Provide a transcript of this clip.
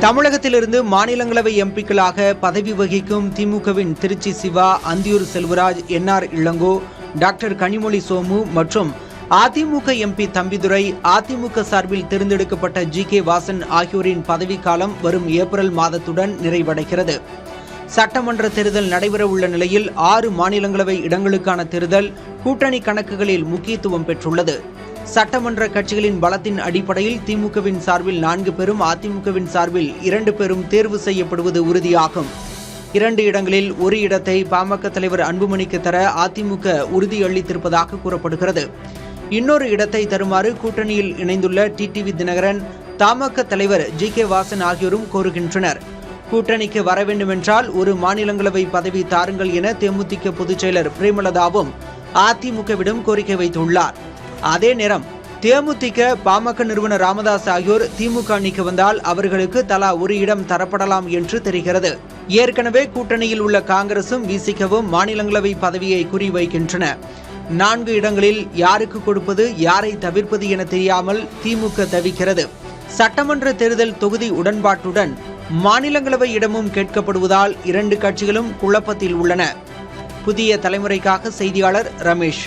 தமிழகத்திலிருந்து மாநிலங்களவை எம்பிக்களாக பதவி வகிக்கும் திமுகவின் திருச்சி சிவா, அந்தியூர் செல்வராஜ், என்ஆர் இளங்கோ, டாக்டர் கனிமொழி சோமு மற்றும் அதிமுக எம்பி தம்பிதுரை, அதிமுக சார்பில் தேர்ந்தெடுக்கப்பட்ட ஜி.கே. வாசன் ஆகியோரின் பதவிக்காலம் வரும் ஏப்ரல் மாதத்துடன் நிறைவடைகிறது. சட்டமன்ற தேர்தல் நடைபெறவுள்ள நிலையில் 6 மாநிலங்களவை இடங்களுக்கான தேர்தல் கூட்டணி கணக்குகளில் முக்கியத்துவம் பெற்றுள்ளது. சட்டமன்ற கட்சிகளின் பலத்தின் அடிப்படையில் திமுகவின் சார்பில் 4 பேரும், அதிமுகவின் சார்பில் 2 பேரும் தேர்வு செய்யப்படுவது உறுதியாகும். 2 இடங்களில் ஒரு இடத்தை பாமக தலைவர் அன்புமணிக்கு தர அதிமுக உறுதியளித்திருப்பதாக கூறப்படுகிறது. இன்னொரு இடத்தை தருமாறு கூட்டணியில் இணைந்துள்ள டிடிவி தினகரன், தமாக தலைவர் ஜி.கே. வாசன் ஆகியோரும் கோருகின்றனர். கூட்டணிக்கு வர வேண்டுமென்றால் ஒரு மாநிலங்களவை பதவி தாருங்கள் என தேமுதிக பொதுச் செயலர் பிரேமலதாவும் அதிமுகவிடம் கோரிக்கை வைத்துள்ளார். அதே நேரம் தேமுதிக, பாமக நிறுவனர் ராமதாஸ் ஆகியோர் திமுக அணிக்கு வந்தால் அவர்களுக்கு தலா ஒரு இடம் தரப்படலாம் என்று தெரிகிறது. ஏற்கனவே கூட்டணியில் உள்ள காங்கிரசும் விசிகவும் மாநிலங்களவை பதவியை குறிவைக்கின்றன. 4 இடங்களில் யாருக்கு கொடுப்பது, யாரை தவிர்ப்பது என தெரியாமல் திமுக தவிக்கிறது. சட்டமன்ற தேர்தல் தொகுதி உடன்பாட்டுடன் மாநிலங்களவை இடமும் கேட்கப்படுவதால் 2 கட்சிகளும் குழப்பத்தில் உள்ளன. புதிய தலைமுறைக்காக செய்தியாளர் ரமேஷ்.